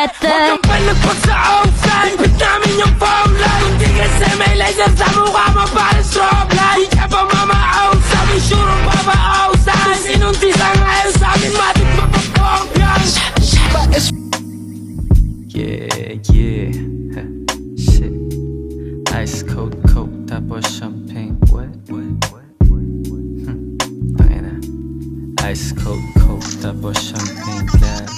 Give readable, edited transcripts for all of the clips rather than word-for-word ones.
Huwag Huwag kang palagpag sa outside, bit namin yung phone line. Kundi kasi may laser sa mukha mo para strobe light. Di ka pa mamaaw sa amin, sure babaaw sa akin. Sinunti sa ngayon sa amin, matik mapapong yan. Yeah, yeah. Shit. Ice cold coke, tapos champagne. What? Tangina. Ice cold coke, tapos champagne glass.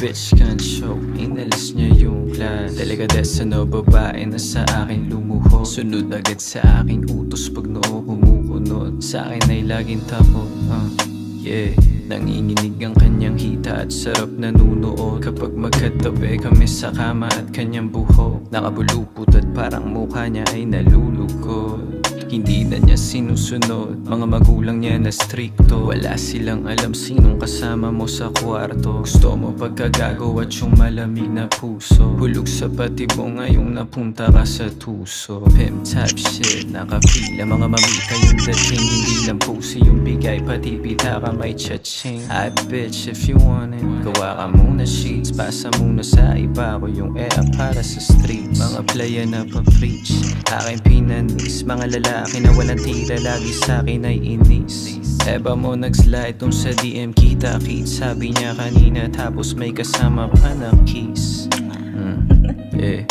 Bitch can't show, inalis niya yung glass. Delikadesa no, babae na sa akin lumuho. Sunod agad sa aking utos pag noo kumukunod. Sa akin ay laging tapo, yeah. Nanginginig ang kanyang hita at sarap nanunood. Kapag magkatabi kami sa kama at kanyang buhok, nakabulupot at parang mukha niya ay nalulugod. Hindi na niya sinusunod, mga magulang niya na stricto. Wala silang alam sinong kasama mo sa kwarto. Gusto mo pagkagago at yung malamig na puso. Hulog sa pati mo ngayong napunta ka sa tuso. Pimp type shit, nakapila mga mamita yung dating. Hindi lang pusi yung bigay, pati pita ka may cha-ching. Ay bitch if you want it, gawa ka muna sheets. Pasa muna sa iba ko yung para sa streets. Mga playa na pa-preach, aking pinanis. Mga lalaki na walang tira, lagi sa'kin ay inis. Eba mo nag-slide dun sa DM, kita-kit. Sabi niya kanina, tapos may kasama pa na kiss. Yeah.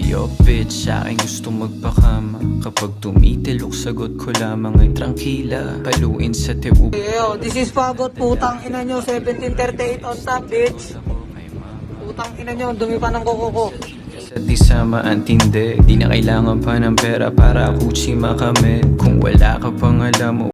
Yo bitch, aking gusto magpakama. Kapag tumitilok, sagot ko lamang ay trangkila. Paluin sa tiwog. Yo, this is Fagot, putang ina nyo, 1738 on top, bitch. Putang ina nyo, dumi pa ng kuko ko. Sa di sama ang tindi, di na kailangan pa ng pera para Gucci makamit. Kung wala ka pang alam mo